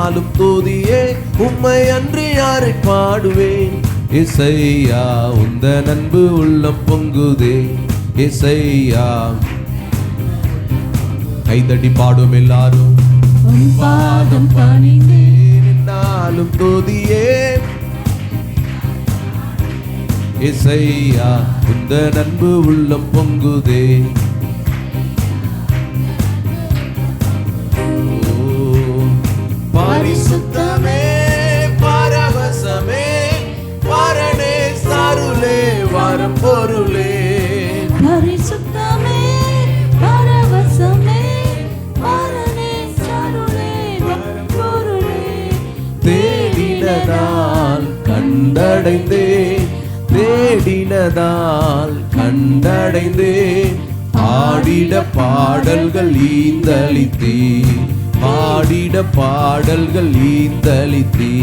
என்னாலும் துதியே உம்மை அன்றி யாரை பாடுவேன். இசையா உந்தன் அன்பு உள்ளம் பொங்குதே. இசையா கைதட்டி பாடும் எல்லாரும். பாதம் பணிந்தேன் என்னாலும் துதியே இசையா உந்தன் அன்பு உள்ளம் பொங்குதே. பரிசுத்தமே பரவசமே பரணே சருளே வரம் பொருளே. பரிசுத்தமே பரவசமே பரணே சருளே வரம் பொருளே. தேடினதால் கண்டடைந்தே தேடினதால் கண்டடைந்தே ஆடிட பாடல்கள் ஈந்தளித்தே. பாடிட பாடல்கள் ஈந்தளித்தே.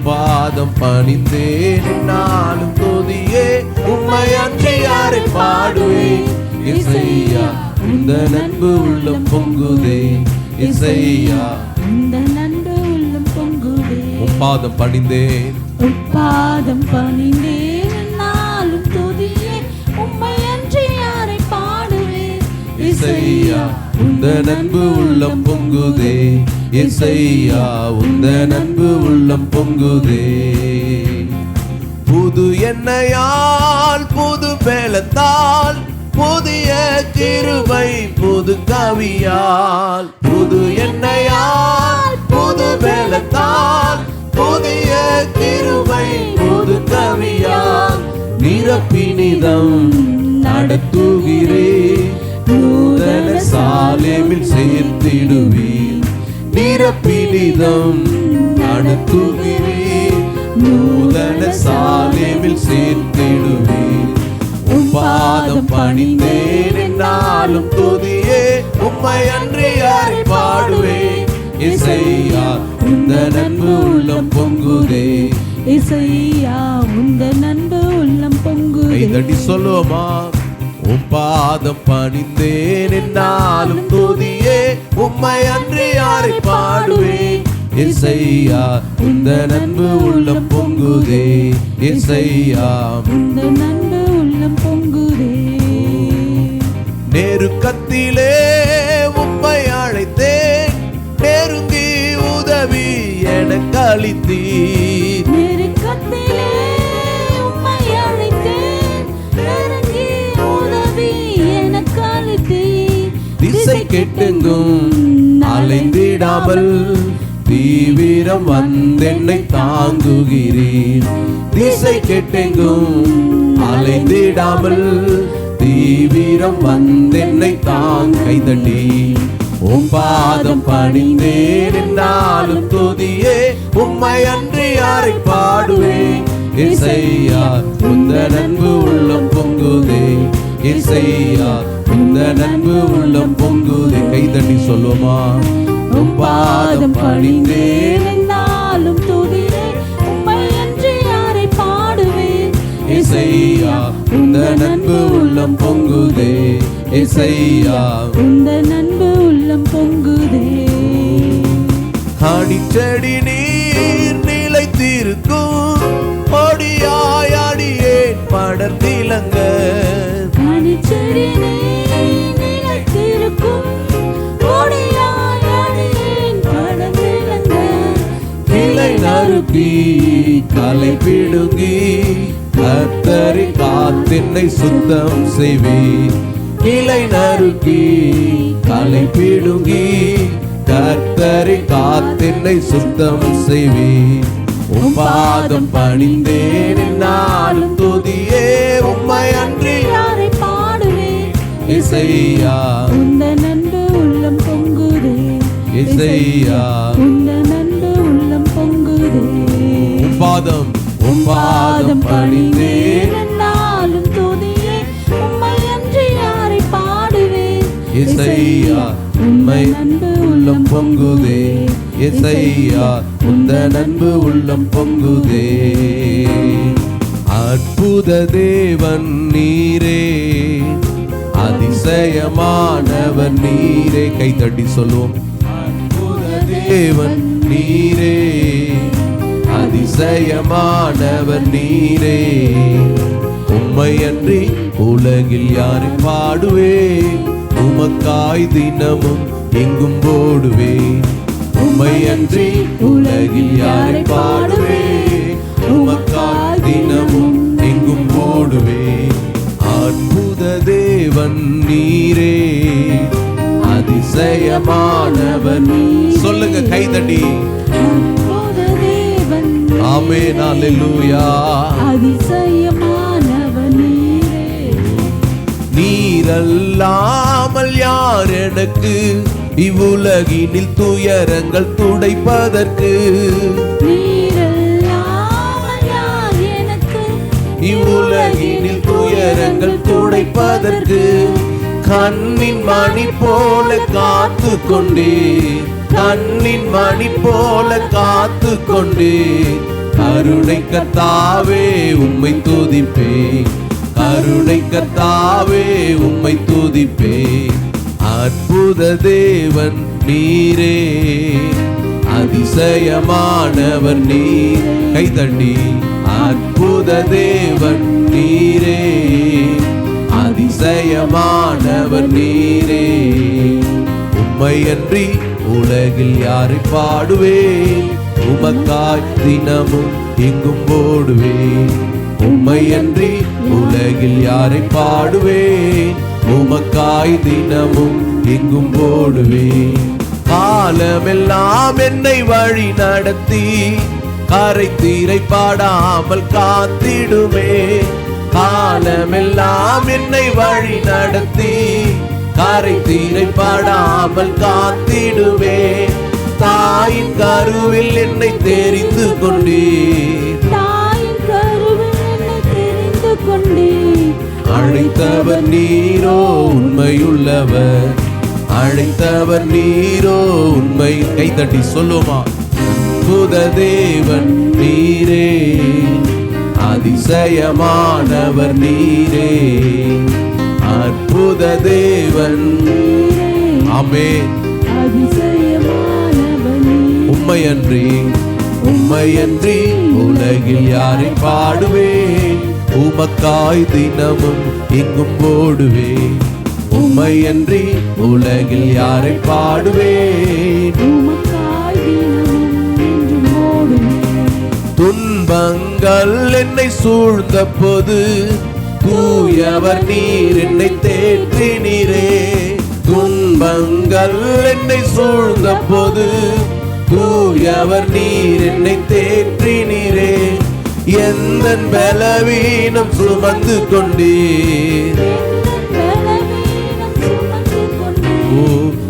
பாதம் பணிந்தேன் என்னாலும் துதியே உம்மை அன்றி யாரை பாடுவேன். இசையா உந்தன் அன்பு உள்ளம் பொங்குதே. இசையா உந்தன் அன்பு உள்ளம் பொங்குதே. பாதம் பணிந்தேன் பாதம் பணிந்தேன் என்னாலும் துதியே உம்மை அன்றி யாரை பாடுவேன். இசையா உந்தன் அன்பு உள்ளம் பொங்குதே. இசையா உந்தன் அன்பு உள்ளம் பொங்குதே. புது எண்ணெயால் புது பேலத்தால் புதிய கிருபை புது கவியால். புது எண்ணெயால் புது பேலத்தால் புதிய கிருபை புது கவியால். நிரப்பினிதம் நடத்துகிறே நூதன சாலேமில் சேர்த்திடுவீர். நிரப்பினிதம் நடத்துகிறீர் நூதன சாலேமில் சேர்த்திடுவீர். பாதம் பணிந்தேன் என்னாலும் துதியே உம்மை அன்றி யாரை பாடுவேன். இசையா உந்தன் அன்பு உள்ளம் பொங்குதே. இசையா உந்தன் அன்பு உள்ளம் பொங்குதே. கைதட்டி சொல்லுவோமா. பாதம் பணிந்தேன் என்னாலும் துதியே உம்மை அன்றி யாரை பாடுவேன். இசையா உந்தன் அன்பு உள்ளம் பொங்குதே. இசையா உந்தன் அன்பு உள்ளம் பொங்குதே. நெருக்கத்திலே உம்மை அழைத்தேன் நெருங்கி உதவி எனக்கு அளித்தீர். நெருக்கத்திலே உம்மை அழைத்தேன் நெருங்கி உதவி எனக்கு அளித்தீர். திசை கெட்டெங்கும் அலைந்திடாமல் தீவிரம் வந்தென்னை தாங்குகிறீர். திசை கெட்டெங்கும் அலைந்திடாமல் தீவிரம் வந்தென்னை கைதட்டி பாதம் பணிந்தேன் என்னாலும் துதியே உம்மை அன்றி யாரை பாடுவேன். இசையா உந்தன் அன்பு உள்ளம் பொங்குதே. இசையா உந்தன் அன்பு உள்ளம் பொங்குதே. கைதட்டி சொல்லுமா. பாதம் பணிந்தேன் என்னாலும் துதியே உம்மை அன்றி யாரை பாடுவேன். இசையா உந்தன் அன்பு உள்ளம் பொங்குதே. இசையா உந்தன் அன்பு உள்ளம் பொங்குதே. அடிச்செடி நீர் நிலைத்திருக்கும் கொடியாய் அடியேன் படர்ந்திலங்க. அடிச்செடி நீர் நிலைத்திருக்கும் கொடியாய் அடியேன் படர்ந்திலங்க. கிளை நறுக்கி களை பிடுங்கி கர்த்தரை காத்தென்னை சுத்தம் செய்வீர். கிளை நறுக்கி களை பிடுங்கி கர்த்தரை காத்தென்னை சுத்தம் செய்வீர். பாதம் பணிந்தேன் என்னாலும் துதியே உம்மை அன்றி யாரை பாடுவேன். இசையா உந்தன் அன்பு உள்ளம் பொங்குதே. இசையா உந்தன் அன்பு உள்ளம் பொங்குதே. பாதம் பணிந்தேன் என்னாலும் துதியே உம்மை அன்றி யாரை பாடுவேன். இசையா உம்மை அன்பு உள்ளம் பொங்குதே. இசையா உந்தன் அன்பு உள்ளம் பொங்குதே. அற்புத தேவன் நீரே அதிசயமானவர் நீரே. கைதட்டி சொல்லுவோம். அற்புத தேவன் நீரே, அதிசயமானவர் நீரே. உம்மையன்றி உலகில் யாரை பாடுவேன், உமக்காய் தினமும் எங்கும் ஓடுவேன். உம்மையன்றி உலகில் யாரை பாடுவேன், உமக்காய் தினமும் எங்கும் ஓடுவேன். அற்புத தேவன் நீரே, அதிசயமானவர். சொல்லுங்க கைதட்டி. அற்புத தேவன் ஆமென், அல்லேலூயா. அதிசயமானவர் நீரே. நீரல்லாமல் யார் எனக்கு இவ்வுலகினில் துயரங்கள் துடைப்பதற்கு? நீரல்லாமல் யார் எனக்கு இவ்வுலகினில் துயரங்கள் துடைப்பதற்கு? கண்ணின் மணி போல காத்து கொண்டே, கண்ணின் மணி போல காத்து கொண்டே. கருணை கர்த்தாவே உம்மை துதிப்பேன், கருணை கர்த்தாவே உம்மை துதிப்பேன். அற்புத தேவன் நீரே, அதிசயமானவர் நீர். கைதட்டி. அற்புத தேவன் நீரே, அதிசயமானவர் நீரே. உம்மையன்றி உலகில் யாரை பாடுவேன், உமக்காய் தினமும் எங்கும் ஓடுவேன். உம்மையன்றி உலகில் யாரை பாடுவேன், உமக்காய் தினமும் எங்கும் ஓடுவேன். காலமெல்லாம் என்னை வழி நடத்தி கரை தீரை பாடாமல் காத்திடுமே. காலமெல்லாம் என்னை வழி நடத்தி கரை தீரை பாடாமல் காத்திடுவே. தாயின் கருவில் என்னை தெரிந்து கொண்டீர், தாயின் கருவில் என்னை தெரிந்து கொண்டீர். அழைத்தவர் நீரோ உண்மையுள்ளவர், அழைத்தவர் நீரோ உண்மை. கைதட்டி சொல்லுமா. அற்புத தேவன் நீரே, அதிசயமானவர் நீரே. அற்புத தேவன். ஆமென். அதிசயமானவர் நீரே. உம்மையன்றி, உம்மையன்றி உலகில் யாரை பாடுவேன், உமக்காய் தினமும் எங்கும் ஓடுவேன். உம்மையன்றி உலகில் யாரை பாடுவேன், உமக்காய் தினமும் என்றும் ஓடுவேன். துன்பங்கள் என்னை சூழ்ந்த போது தூயவர் நீர் என்னை தேற்றினீரே. துன்பங்கள் என்னை சூழ்ந்த போது தூயவர் நீர் என்னை தேற்றினீரே. எந்த பலவீனம் சுமந்து கொண்டீர், பலவீனம் சுமந்து கொண்டீர். ஓ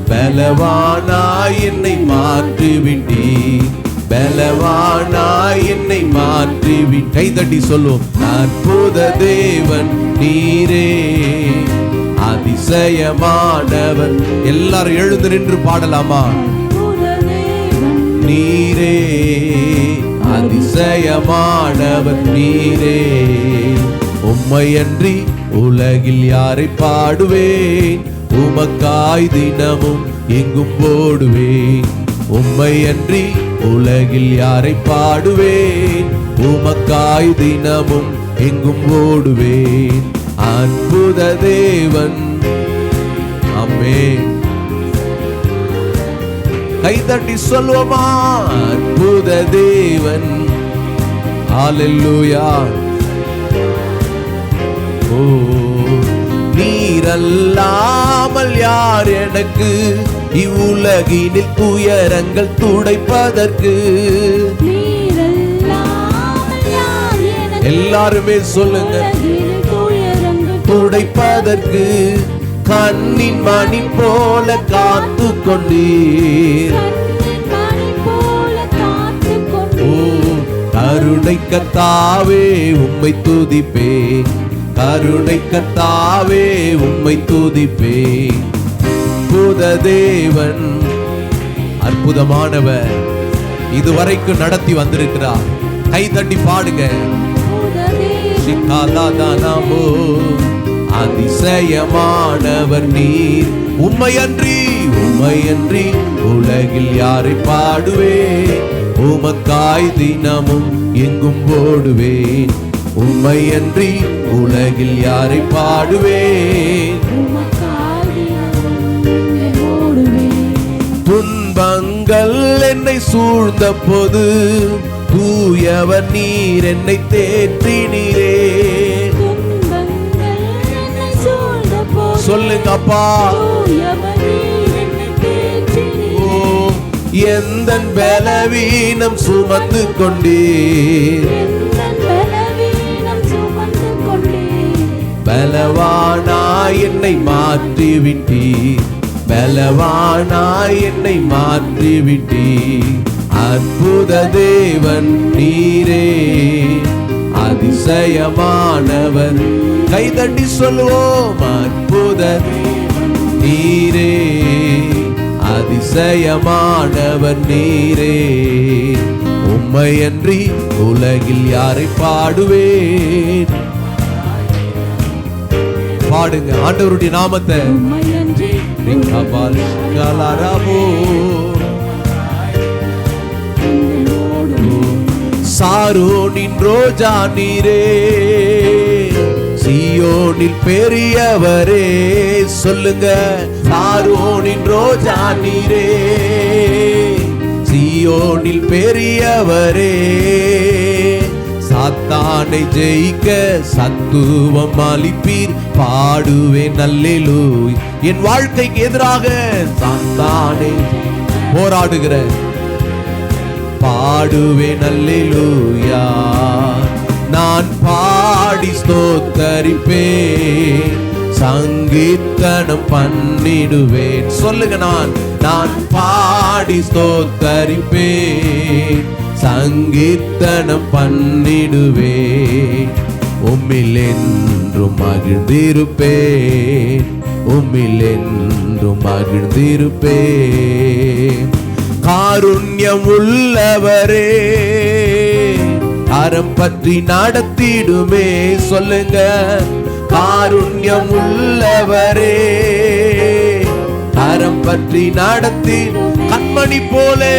பலவானாய் என்னை மாற்றிவிட்டீர், பலவானாய் என்னை மாற்றிவிட்டீர். கைதட்டி சொல்லுவோம். அற்புத தேவன் நீரே, அதிசயமானவர். எல்லாரும் எழுந்து நின்று பாடலாமா? அற்புத தேவன் நீரே, அதிசயமானவர் நீரே. உம்மையன்றி உலகில் யாரை பாடுவேன், உமக்காய் தினமும் எங்கும் ஓடுவேன். உம்மையன்றி உலகில் யாரை பாடுவேன், உமக்காய் தினமும் எங்கும் ஓடுவேன். அற்புத தேவன். ஆமென். கைதட்டி சொல்வோமா? அற்புத தேவன். ஹல்லேலூயா. ஓ நீரல்லாமல் யார் எனக்கு இவ்வுலகினில் துயரங்கள் துடைப்பதற்கு? நீரல்லாமல் யார் எனக்கு எல்லாருமே சொல்லுங்க. உலகில் துயரங்கள் துடைப்பதற்கு கண்ணின் மணி போல காத்து கொண்டீர். கண்ணின் மணி போல காத்துக் ஓ கொண்டீர். கருணை கர்த்தாவே உம்மை துதிப்பேன், கருணை கர்த்தாவே உம்மை துதிப்பேன். அற்புத தேவன், அற்புதமானவர், இதுவரைக்கும் நடத்தி வந்திருக்கிறார். கை தட்டி பாடுங்க. அற்புத தேவன் சிக்காதாதானாமோ, அதிசயமானவர் நீர். உம்மையன்றி உம்மையன்றி உலகில் யாரை பாடுவேன்? உமக்காய் தினமும் எங்கும் ஓடுவேன். உம்மையன்றி உலகில் யாரை பாடுவேன்? துன்பங்கள் என்னை சூழ்ந்த போது தூயவர் நீர் என்னை தேற்றினீரே. சொல்லுங்க அப்பா. எந்த பலவீனம் சுமந்து கொண்டீர், பலவானாய் என்னை மாற்றிவிட்டீர், பலவானாய் என்னை மாற்றிவிட்டீர். அற்புத தேவன் நீரே, அதிசயமானவர். கைதட்டி சொல்லுவோம். அற்புத நீரே, அதிசயமானவர் நீரே. உம்மையன்றி உலகில் யாரை பாடுவேன்? பாடுங்க ஆண்டவருடைய நாமத்தை. சாரோனின் ரோஜா நீரே, சீயோனில் பெரியவரே. சொல்லுங்க. சாரோனின் ரோஜா நீரே, சீயோனில் பெரியவரே. சாத்தானை ஜெயிக்க சத்துவம் அளிப்பீர், பாடுவேன் அல்லேலூயா. என் வாழ்க்கைக்கு எதிராக சாத்தானை போராடுகிற பாடுவேன் அல்லேலூயா. நான் பாடி ஸ்தோத்தரிப்பேன், சங்கீர்த்தனம் பண்ணிடுவேன். சொல்லுங்க. நான் பாடி ஸ்தோத்தரிப்பேன், சங்கீர்த்தனம் பண்ணிடுவேன். உம்மில் என்றும் மகிழ்ந்திருப்பேன், உம்மில் என்றும் மகிழ்ந்திருப்பேன். காருண்யம் உள்ளவரே, கரம் பற்றி நடத்திடுமே. சொல்லுங்க. காருண்யம் உள்ளவரே, கரம் பற்றி நடத்தி. கண்மணி போலே,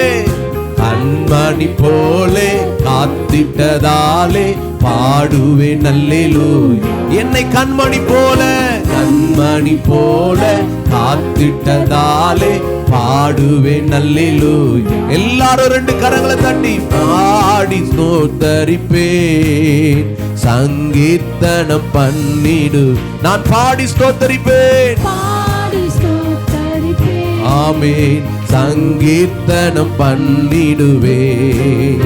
கண்மணி போலே காத்திட்டதாலே பாடுவேன் அல்லேலூயா. என்னை கண்மணி போல, கண்மணி போல காத்திட்டதாலே பாடுவேன் அல்லேலூயா. எல்லாரும் ரெண்டு கரங்களை தட்டி பாடி ஸ்தோத்தரிப்பேன், சங்கீர்த்தனம் பண்ணிடு. நான் பாடி ஸ்தோத்தரிப்பேன். ஆமென். சங்கீர்த்தனம் பண்ணிடுவேன்.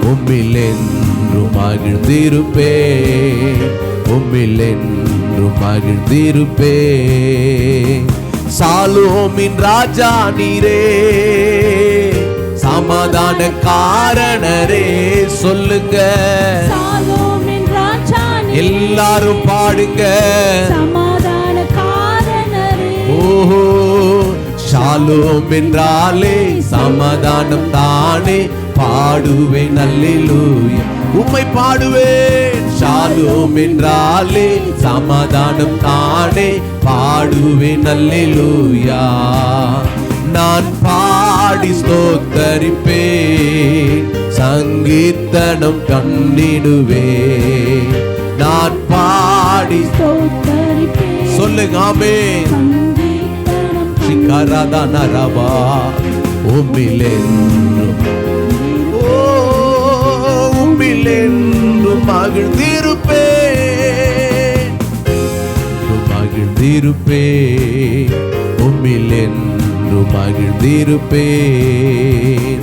உம்மில் என்றும் மகிழ்ந்திருப்பேன், உம்மில் என்றும் மகிழ்ந்திருப்பேன். சாலோமின் ராஜா நீரே, சமாதான காரணரே. சொல்லுங்க. எல்லாரும் பாடுங்க. சமாதான காரணரே. ஓஹோ. ஷாலோம் என்றாலே சமாதானம் தானே, பாடுவேன் அல்லேலூயா. உம்மை பாடுவேன். ஷாலோம் என்றாலே சமாதானம் தானே, பாடுவேன் அல்லேலூயா. நான் பாடி ஸ்தோத்தரிப்பேன், சங்கீர்த்தனம் பண்ணிடுவேன். நான் பாடி ஸ்தோத்தரிப்பேன். சொல்லுங்க. ஆமென். சிகரதனரபா. உம்மில் என்றும், உம்மில் என்றும் மகிழ்ந்திருப்பேன், மகிழ்ந்திருப்பேன். உம்மில் என்றும் மகிழ்ந்திருப்பேன்.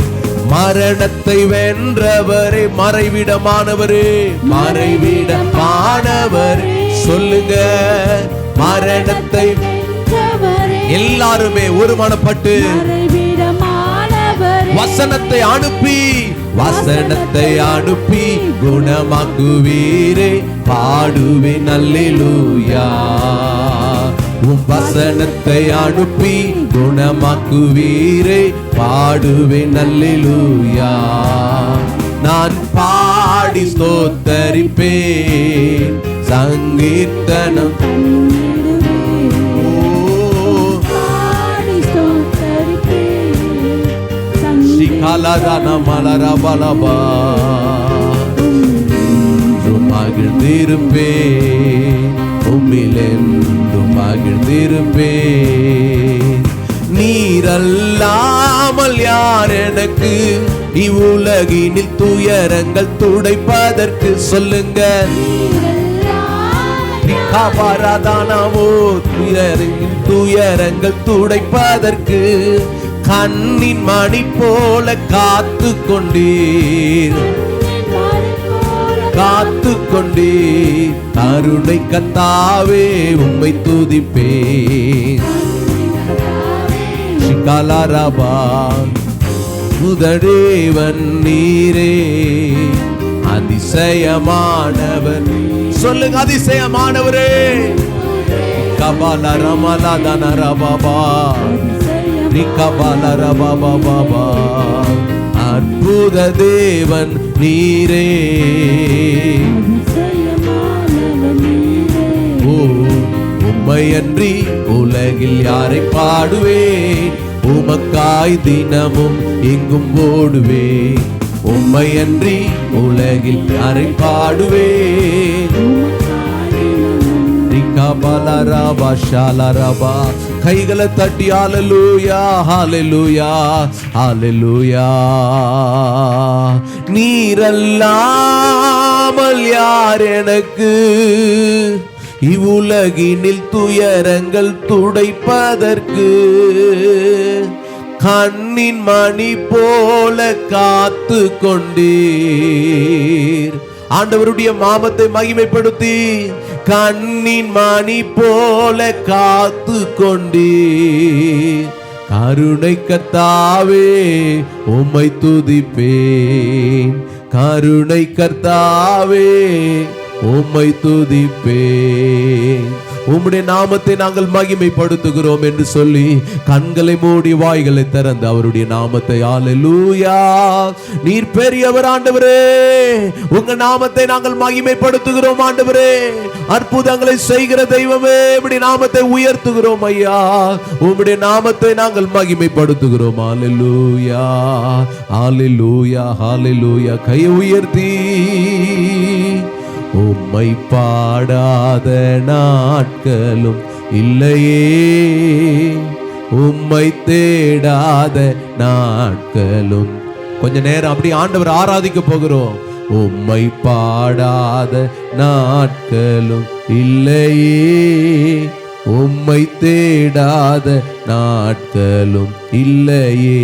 மரணத்தை வென்றவரே, மறைவிடமானவரே, மறைவிடமானவரே. சொல்லுங்க. மரணத்தை எல்லாருமே ஒரு மனப்பட்டு வசனத்தை அனுப்பி, வசனத்தை அனுப்பி குணமாக்குவீரே, பாடுவேன் அல்லேலூயா. உம் வசனத்தை அனுப்பி குணமாக்குவீரே, பாடுவேன் அல்லேலூயா. நான் பாடி ஸ்தோத்தரிப்பேன், சங்கீர்த்தனம். காலதான மலரபலபா மகிழ்ந்திருப்பே உம்மிலென்று மகிழ்ந்திருப்பே. நீரல்லாமல் யார் எனக்கு இவ்வுலகினில் துயரங்கள் துடைப்பதற்கு சொல்லுங்க. துயரங்கள் துடைப்பதற்கு கண்ணின் மணி போல காத்து கொண்டீர் காத்து கொண்டீர். கருணை கர்த்தாவே உம்மை துதிப்பேன். சிகாலரபா முதடேவன் நீரே அதிசயமானவர். சொல்லுங்க, அதிசயமானவரே. கபால ரமலா தனரபாபா ரிகபால ரபாபா அற்புத தேவன் நீரே. ஓ உம்மையன்றி உலகில் யாரை பாடுவேன்? உமக்காய் தினமும் எங்கும் ஓடுவேன். உம்மையன்றி உலகில் யாரை பாடுவேன்? ரிகபாலரபா ஷாலரபா. கைகளை தட்டி ஹல்லேலூயா ஹல்லேலூயா ஹல்லேலூயா. நீரல்லாமல் யார் எனக்கு இவ்வுலகினில் துயரங்கள் துடைப்பதற்கு? கண்ணின் மணி போல காத்து கொண்டீர். ஆண்டவருடைய நாமத்தை மகிமைப்படுத்தி கண்ணின் மணி போல காத்து கொண்டீர். கருணை கர்த்தாவே உம்மை துதிப்பேன். கருணை கர்த்தாவே உம்மை துதிப்பேன். உம்முடைய நாமத்தை நாங்கள் மகிமைப்படுத்துகிறோம் என்று சொல்லி கண்களை மூடி வாய்களை திறந்து அவருடைய நாமத்தை ஹல்லேலூயா. நீர் பெரியவர் ஆண்டவரே, உங்க நாமத்தை நாங்கள் மகிமைப்படுத்துகிறோம் ஆண்டவரே. அற்புதங்களை செய்கிற தெய்வமே, உம்முடைய நாமத்தை உயர்த்துகிறோம் ஐயா. உம்முடைய நாமத்தை நாங்கள் மகிமைப்படுத்துகிறோம். ஹல்லேலூயா ஹல்லேலூயா ஹல்லேலூயா. கை உயர்த்தி உம்மை பாடாத நாட்களும் இல்லையே, உம்மை தேடாத நாட்களும். கொஞ்ச நேரம் அப்படி ஆண்டவர் ஆராதிக்க போகிறோம். உம்மை பாடாத நாட்களும் இல்லையே, உம்மை தேடாத நாட்களும் இல்லையே.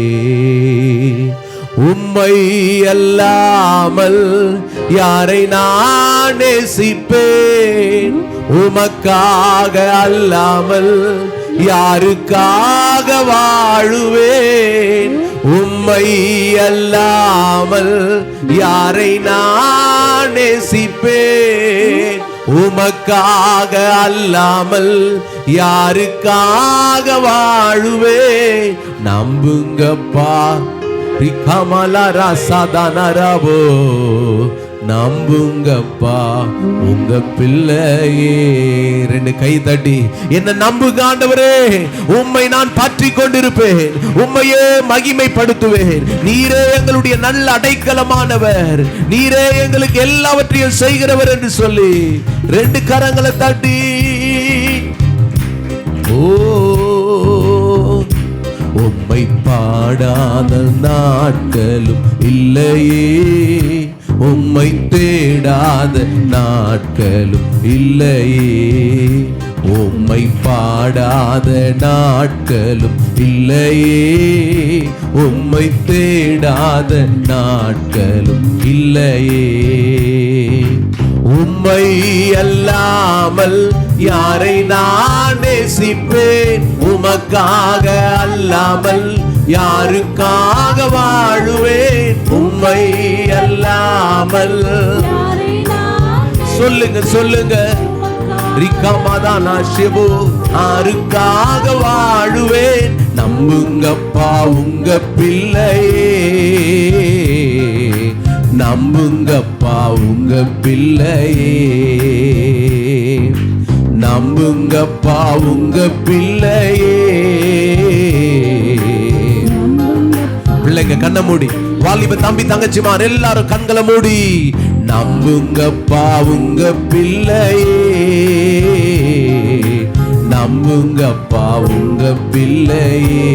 உம்மை அல்லாமல் யாரை நான் நேசிப்பேன்? உமக்காக அல்லாமல் யாருக்காக வாழுவேன்? உம்மை அல்லாமல் யாரை நான் நேசிப்பேன்? உமக்காக அல்லாமல் யாருக்காக வாழுவேன்? நம்புங்கப்பா ரிகமலரசதனரபோ. நம்புங்கப்பா உங்க பிள்ளையே. ரெண்டு கை தட்டி என்ன நம்புங்க ஆண்டவரே. உம்மை நான் பற்றி கொண்டிருப்பேன், உம்மையே மகிமைப்படுத்துவேன். நீரே எங்களுடைய நல்ல அடைக்கலமானவர், நீரே எங்களுக்கு எல்லாவற்றையும் செய்கிறவர் என்று சொல்லி ரெண்டு கரங்களை தட்டி ஓ உம்மை பாடாத நாட்களும் இல்லையே, உம்மை தேடாத நாட்களும் இல்லையே. உம்மை பாடாத நாட்களும் இல்லையே, உம்மை தேடாத நாட்களும் இல்லையே. உம்மை அல்லாமல் யாரை நான் நேசிப்பேன்? உமக்காக அல்லாமல் யாருக்காக வாழுவேன்? உம்மை அல்லாமல் சொல்லுங்க சொல்லுங்க ரிகமதானா ஷிபு. யாருக்காக வாழுவேன்? நம்புங்கப்பா உங்க பிள்ளையே, நம்புங்கப்பா உங்க பிள்ளையே, நம்புங்கப்பா உங்க பிள்ளையே. பிள்ளைங்க கண்ணை மூடி, வாலிப தம்பி தங்கச்சிமார் எல்லாரும் கண்களை மூடி, நம்புங்கப்பா உங்க பிள்ளையே, நம்புங்கப்பா உங்க பிள்ளையே,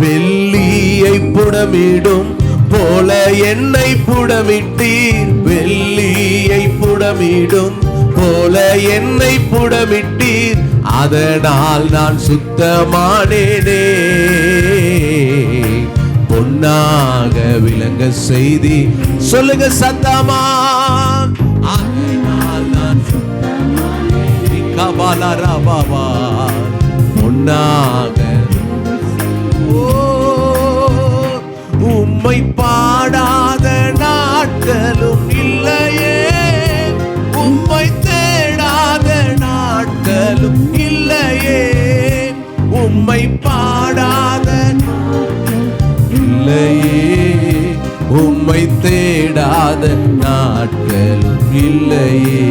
வெள்ளியை புடமிடும் போல என்னை புடமிட்டீர், வெள்ளியை புடமிடும் போல என்னை புடமிட்டீர், அதனால் நான் சுத்தமானேனே, பொன்னாக விளங்க செய்தி சொல்லுங்க சத்தமா, அதனால் நான் கபாலரபாவா பொன்னாக. உம்மை பாடாத நாட்களும் இல்லையே, உம்மை தேடாத நாட்களும் இல்லையே, உம்மை பாடாத இல்லையே, உம்மை தேடாத நாட்களும் இல்லையே,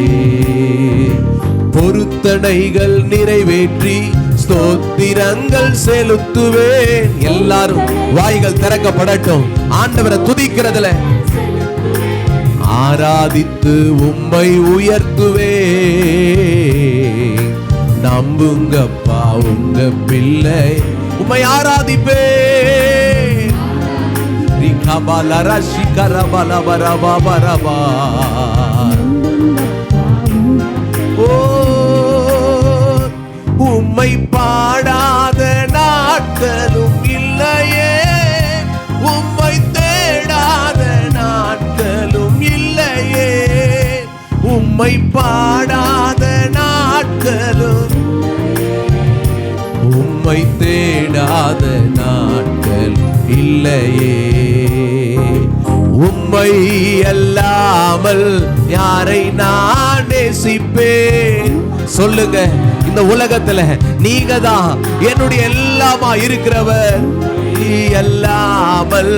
பொருத்தனைகள் நிறைவேற்றி ஸ்தோத்திரங்கள் செலுத்துவேன். எல்லாரும் வாய்கள் திறக்கப்படட்டும், ஆண்டவரை துதிக்கிறதுல ஆராதித்து உம்மை உயர்த்துவேன், நம்புங்கப்பா உங்க பிள்ளை, உம்மை ஆராதிப்பேன். உம்மை பாடாத நாட்களும் இல்லையே, உம்மை தேடாத நாட்களும் இல்லையே, உம்மை பாடாத நாட்களும், உம்மை தேடாத நாட்கள் இல்லையே, உம்மை அல்லாமல் யாரை நான் நேசிப்பேன். சொல்லுங்க, இந்த உலகத்துல நீங்க தான் என்னுடைய எல்லாமா இருக்கிறவர், நீ அல்லாமல்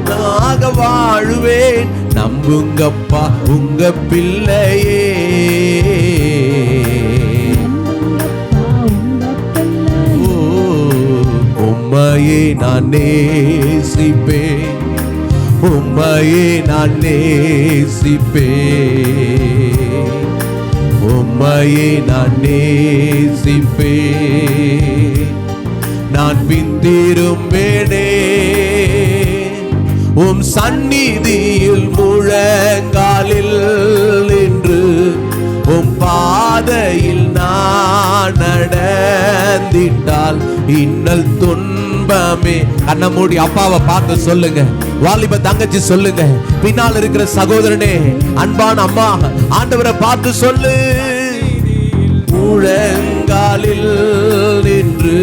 நாக வாழுவேன், நம்புங்கப்பா உங்க பிள்ளையே, உம்மையே நான் நேசிப்பேன், உம்மையே நான் நேசிப்பேன், உம்மையே நான் நேசிப்பேன், நான் பின்திரும்பேனே உம் சந்நிதியில் முழங்காலில் நின்று, உம் பாதையில் நான் நடந்திட்டால் இன்னல் துன்பமே. கண்ணை மூடி அப்பாவை பார்த்து சொல்லுங்க, வாலிப தங்கச்சி சொல்லுங்க, பின்னால் இருக்கிற சகோதரனே, அன்பான அம்மா, ஆண்டவரை பார்த்து சொல்லு, முழங்காலில் நின்று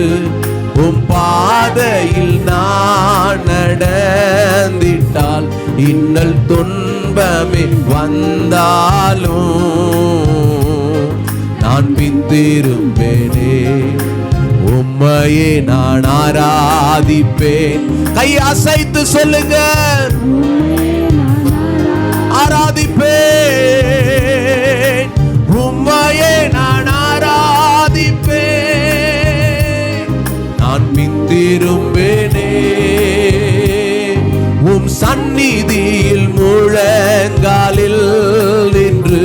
உம் பாதையில் நான் நடந்திட்டால் இன்னல் துன்பமே வந்தாலும் நான் பின்திரும்பேனே, உம்மையே நான் ஆராதிப்பேன். கை அசைத்து சொல்லுங்க, ஆராதிப்பேன், உம்மையே நான் ஆராதிப்பேன், நான் பின்திரும்பேனே உம் சந்நிதியில் முழங்காலில் நின்று,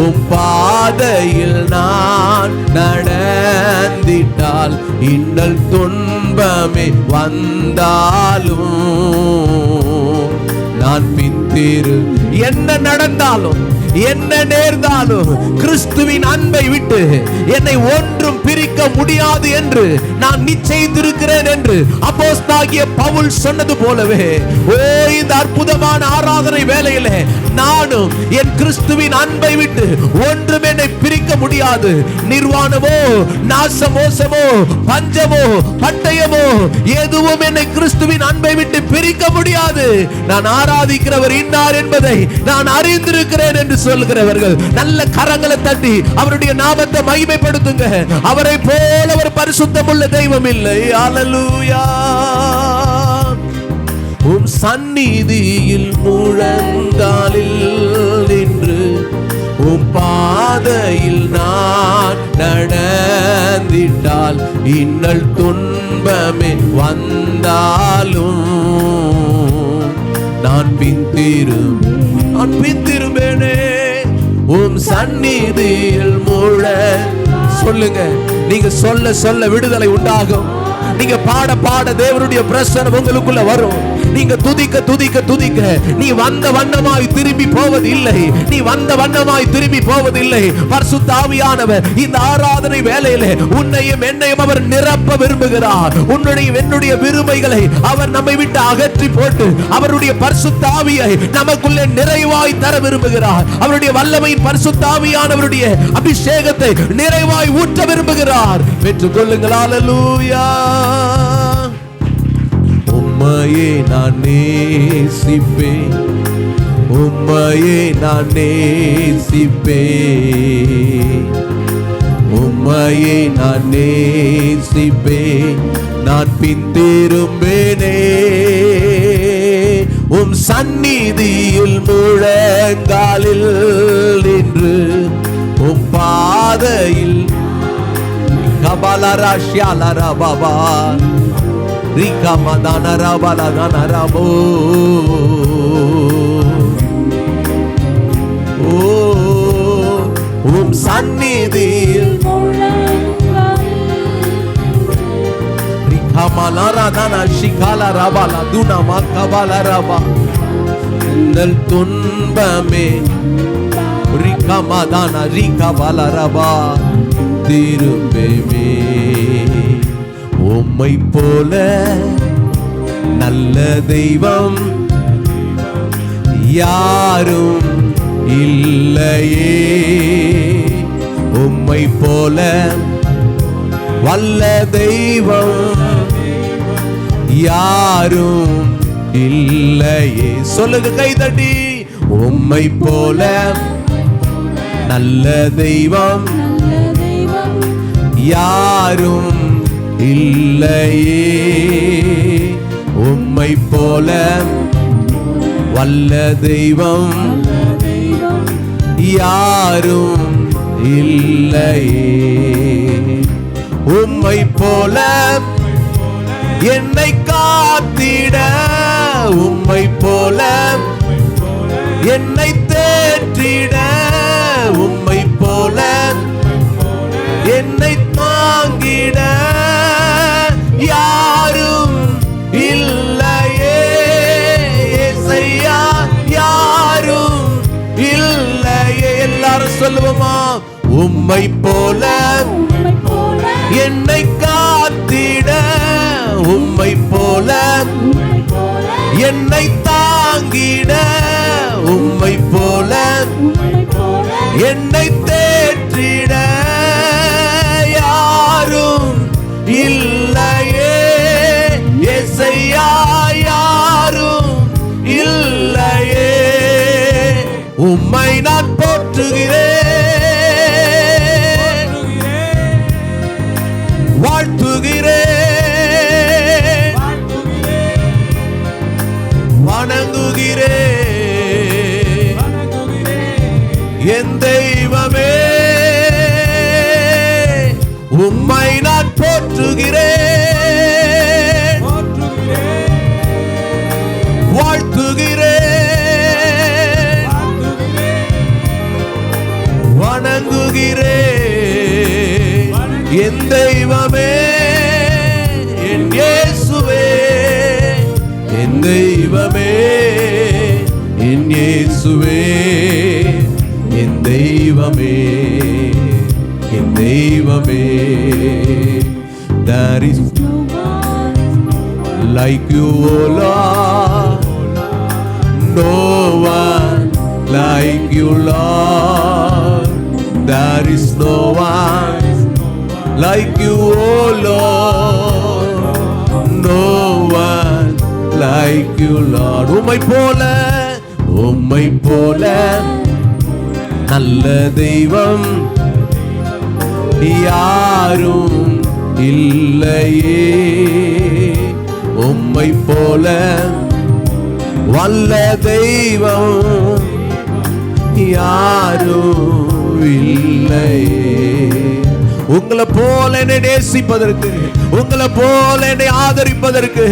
உம் பாதையில் நான் நடந்திட்டால் இன்னல் துன்பமே வந்தாலும் நான் பின்திரு. என்ன நடந்தாலும் என்ன நேர்ந்தாலும் கிறிஸ்துவின் அன்பை விட்டு என்னை ஒன்றும் பிரிக்க முடியாது என்று நான் நிச்சயித்திருக்கிறேன் என்று அப்போஸ்தலனாகிய பவுல் சொன்னது போலவே, ஓ இந்த அற்புதமான ஆராதனை வேளையிலே நானும் என் கிறிஸ்துவின் அன்பை விட்டு ஒன்றும் என்னை பிரிக்க முடியாது. நிர்வாணமோ நாசமோசமோ பஞ்சமோ பட்டயமோ எதுவும் என்னை கிறிஸ்துவின் அன்பை விட்டு பிரிக்க முடியாது. நான் ஆராதிக்கிறவர் இன்னார் என்பதை நான் அறிந்திருக்கிறேன் என்று சொல்கிறவர்கள் நல்ல கரங்களை தட்டி அவருடைய நாமத்தை மகிமைப்படுத்துங்க. அவரை போல ஒரு பரிசுத்தமுள்ள தெய்வம் இல்லை. அல்லேலூயா. உம் சந்நிதியில் முழங்காலில் நின்று உம் பாதையில் நான் நடந்திட்டால் இன்னல் துன்பமே வந்தாலும் நான் பின்திரும்பேனே உம் சந்நிதியில் முழ. சொல்லுங்க, நீங்க சொல்ல சொல்ல விடுதலை உண்டாகும். நீங்க பாட பாட தேவனுடைய பிரசன்னம் உங்களுக்குள்ள வரும். நீங்க துதிக்க துதிக்க துதிக்க நீ வந்த வண்ணமாய் திரும்பி போவதில்லை. நீ வந்த வண்ணமாய் திரும்பி போவதில்லை. பரிசுத்த ஆவியானவர் இந்த ஆராதனை வேளையிலே உன்னையும் என்னையும் அவர் நிரப்ப விரும்புகிறார். உன்னுடைய என்னுடைய விரும்பைகளை அவர் நம்மை விட்டு அகற்றி போட்டு அவருடைய பரிசுத்த ஆவியை நமக்குள்ளே நிறைவாய் தர விரும்புகிறார். அவருடைய வல்லமையின் பரிசுத்த ஆவியானவருடைய அபிஷேகத்தை நிறைவாய் ஊற்ற விரும்புகிறார். பெற்றுக் கொள்ளுங்கள். அல்லேலூயா. உம்மையே நான் நேசிப்பேன், உம்மையே நான் நேசிப்பேன், உம்மையே நான் நேசிப்பேன், நான் பின்திரும்பேனே உம் சந்நிதியில் முழங்காலில் நின்று உம் பாதையில் கபாலரா ஷியாலரா பாபா ரிகமதனரபலதனரபோ உம் சந்நிதியில் ரிகமலரதன ஷிகலரபல துனமகபலரபா இன்னல் துன்பமே ரிகமதன ரிகபலரபா திரும்பேமே. உம்மை போல நல்ல தெய்வம் யாரும் இல்லையே, உம்மை போல வல்ல தெய்வம் யாரும் இல்லையே. சொல்லுங்க கைதட்டி. உம்மை போல நல்ல தெய்வம் யாரும் இல்லையே, உம்மை போல வல்ல தெய்வம் யாரும் இல்லையே. உம்மை போல என்னை காத்திட, உம்மை போல என்னை தேற்றிட, உம்மை போல என்னை தாங்கிட யாரும் இல்லையே. இயேசையா யாரும் இல்லையே. எல்லாரும் சொல்லுவோமா? உம்மை போல என்னை காத்திட, உம்மை போல என்னை தாங்கிட, உம்மை போல என்னை தேற்றிட யாரும் இல்லையே. இயேசையா யாரும் இல்லையே. உம்மை நான் போற்றுகிறேன், வாழ்த்துகிறேன், வணங்குகிறேன் என் தெய்வமே. உம்மை நான் போற்றுகிறேன், வாழ்த்துகிறேன், வணங்குகிறேன் என் தெய்வமே. என் இயேசுவே, என் தெய்வமே, என் இயேசுவே, என் தெய்வமே, என் தெய்வமே. There is no one like you, O Lord. No one like you, Lord. There is no one like you, O Lord. No one like you, Lord. உம்மை போல, உம்மை போல நல்ல தெய்வம் யாரும் இல்லையே. உம்மை போல வல்ல தெய்வம் யாரும் இல்லையே. உங்களை போல என்னை நேசிப்பதற்கு, உங்களை போல என்னை ஆதரிப்பதற்கு,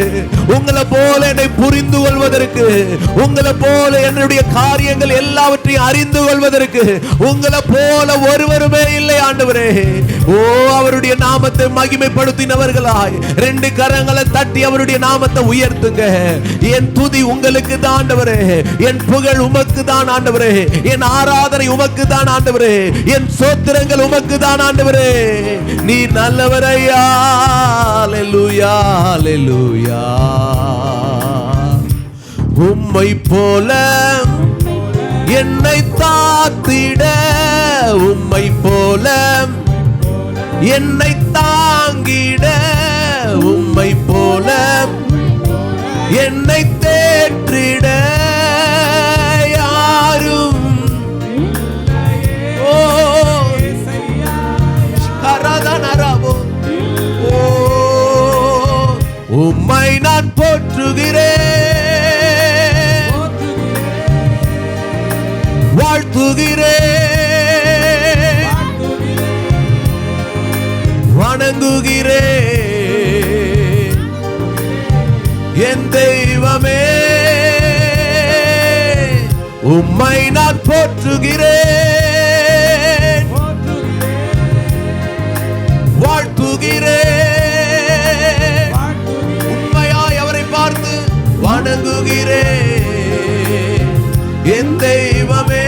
உங்களை போல என்னை புரிந்து கொள்வதற்கு, உங்களை போல என்னுடைய காரியங்கள் எல்லாவற்றையும் அறிந்து கொள்வதற்கு உங்களை போல ஒருவருமே இல்லை ஆண்டவரே. ஓ, அவருடைய நாமத்தை மகிமைப்படுத்தினவர்களாய் 2 கரங்களை தட்டி அவருடைய நாமத்தை உயர்த்துங்க. என் துதி உங்களுக்கு தான் ஆண்டவரே, என் புகழ் உமக்கு தான் ஆண்டவரே, என் ஆராதனை உமக்கு தான் ஆண்டவரே, என் ஸ்தோத்திரங்கள் உமக்கு தான் ஆண்டவரே. நீ நல்லவரையா. அல்லேலூயா, அல்லேலூயா. உம்மை போல என்னை தாத்திட, உம்மை போல என்னை தாங்கிட, உம்மை போல என்னை தேற்றிட யாரும். ஓ கரதனரபோ, ஓ உம்மை நான் போற்றுகிறேன், வாழ்த்துகிறேன், வணங்குகிறேன். என் தெய்வமே, உம்மை நான் போற்றுகிறேன், வாழ்த்துகிறேன், உண்மையாய் அவரை பார்த்து வணங்குகிறேன். என் தெய்வமே,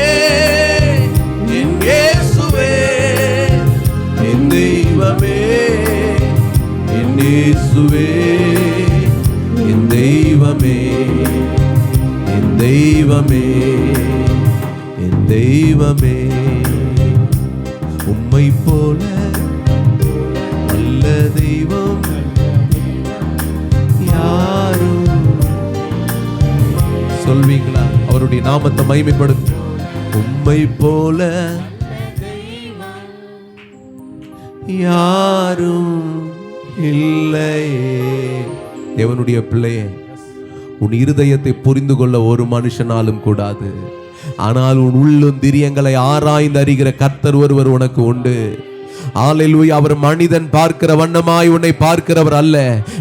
என் இயேசுவே, என் தெய்வமே, என் இயேசுவே, என் தெய்வமே, என் தெய்வமே, என் தெய்வமே. உம்மை போல நல்ல தெய்வம் யாரும். சொல்வீங்களா? அவருடைய நாமத்தை மகிமைப்படுத்த. உம்மை போல யாரும் இல்லையே. தேவனுடைய பிள்ளையே, உன் இருதயத்தை புரிந்து கொள்ள ஒரு மனுஷனாலும் கூடாது. ஆனால் உன் உள்ளுந்திரியங்களை ஆராய்ந்து அறிகிற கர்த்தர் ஒருவர் உனக்கு உண்டு. அல்லேலூயா. அவர் மனிதன் பார்க்கிற வண்ணமாய் உன்னை பார்க்கிறவர் அல்ல.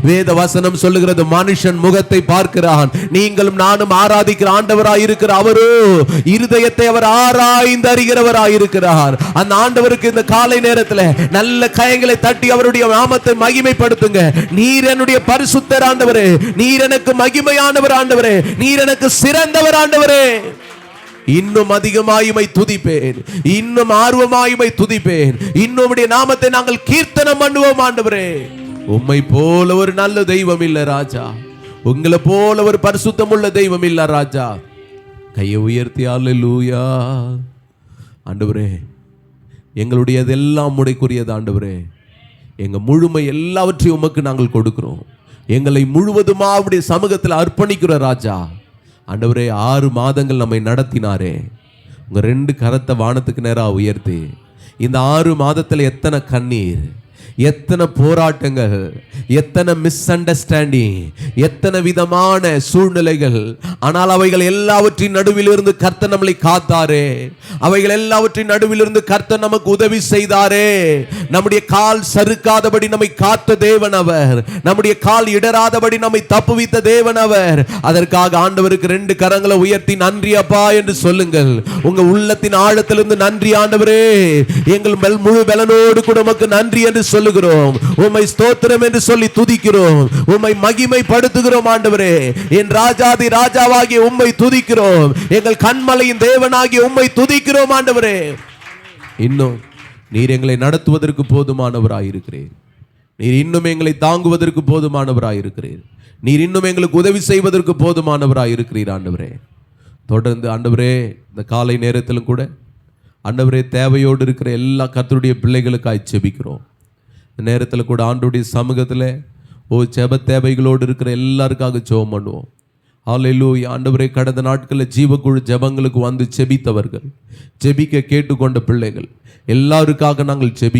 வேத வசனம் சொல்லுகிறது, மனுஷன் முகத்தை பார்க்கிறான். நீங்களும் நானும் ஆராதிக்கிற ஆண்டவராய் இருக்கிற அவரோ இருதயத்தை அவர் ஆராய்ந்து அறிகிறவராய் இருக்கிறார். அந்த ஆண்டவருக்கு இந்த காலை நேரத்தில் நல்ல கயங்களை தட்டி அவருடைய நாமத்தை மகிமைப்படுத்துங்க. நீர் என்னுடைய பரிசுத்தர் ஆண்டவரே, நீர் எனக்கு மகிமையானவர் ஆண்டவரே, நீர் எனக்கு சிறந்தவர் ஆண்டவரே. இன்னும் அதிகமாயுமை துதிப்பேன், இன்னும் ஆர்வமாயுமை துதிப்பேன். இன்னும் நாமத்தை நாங்கள் கீர்த்தனம் பண்ணுவோம் ஆண்டவரே. உம்மை போல ஒரு நல்ல தெய்வம் இல்ல ராஜா, உங்களை போல ஒரு பரிசுத்தம் உள்ள தெய்வம் இல்ல ராஜா. கையை உயர்த்தி அல்லேலூயா. ஆண்டவரே, எங்களுடையதெல்லாம் உடைக்குரியது ஆண்டவரே. எங்க முழுமை எல்லாவற்றையும் உமக்கு நாங்கள் கொடுக்கிறோம். எங்களை முழுவதுமா அவருடைய சமூகத்தில் அர்ப்பணிக்கிற ராஜா. ஆண்டவரே, 6 மாதங்கள் நம்மை நடத்தினாரே. உங்க 2 கரத்தை வானத்துக்கு நேராக உயர்த்தி, இந்த 6 மாதத்தில் எத்தனை கண்ணீர், எத்தனை போராட்டங்கள், எத்தனை மிஸ் அண்டர்ஸ்டாண்டிங், எத்தனை விதமான சூழ்நிலைகள். ஆனால் அவைகள் எல்லாவற்றின் நடுவில் இருந்து கர்த்தர் நம்மளை காத்தாரே. அவைகள் எல்லாவற்றின் நடுவில் இருந்து கர்த்தர் நமக்கு உதவி செய்தாரே. நம்முடைய கால் சறுக்காதபடி நம்மை காத்த தேவன் அவர். நம்முடைய கால் இடராதபடி நம்மை தப்புவித்த தேவன் அவர். அதற்காக ஆண்டவருக்கு 2 கரங்களை உயர்த்தி நன்றி அப்பா என்று சொல்லுங்கள். உங்க உள்ளத்தின் ஆழத்திலிருந்து நன்றி ஆண்டவரே, எங்கள் முழு பலனோடு கூட உமக்கு நன்றி என்று சொல்லுகிறோம். உம்மை ஸ்தோத்திரம் என்று சொல்லி துதிக்கிறோம். உம்மை மகிமைப்படுத்துகிறோம் ஆண்டவரே. என் ராஜாதி ராஜாவாகிய உம்மை துதிக்கிறோம். எங்கள் கண்மலையின் தேவனாகிய உம்மை துதிக்கிறோம் ஆண்டவரே. இன்னும் நீர் எங்களை நடத்துவதற்கு போதுமானவராயிருக்கிறீர். நீர் இன்னும் எங்களை தாங்குவதற்கு போதுமானவராயிருக்கிறீர். நீர் இன்னும் எங்களுக்கு உதவி செய்வதற்கு போதுமானவராயிருக்கிறீர் ஆண்டவரே. தொடர்ந்து ஆண்டவரே, இந்த காலை நேரத்திலும் கூட ஆண்டவரே, தேவையோடு இருக்கிற எல்லா கர்த்தருடைய பிள்ளைகளுக்காய் ஜெபிக்கிறோம். இந்த நேரத்தில் கூட ஆண்டவருடைய சமூகத்தில் ஜெப தேவைகளோடு இருக்கிற எல்லாருக்காக ஜெபம் பண்ணுவோம். அல்லேலூயா. ஆண்டவரே, கடந்த நாட்களில் ஜீவக்குழு ஜெபங்களுக்கு வந்து ஜெபித்தவர்கள், ஜெபிக்க கேட்டுக்கொண்ட பிள்ளைகள் எல்லாருக்காக நாங்கள் ஜெபி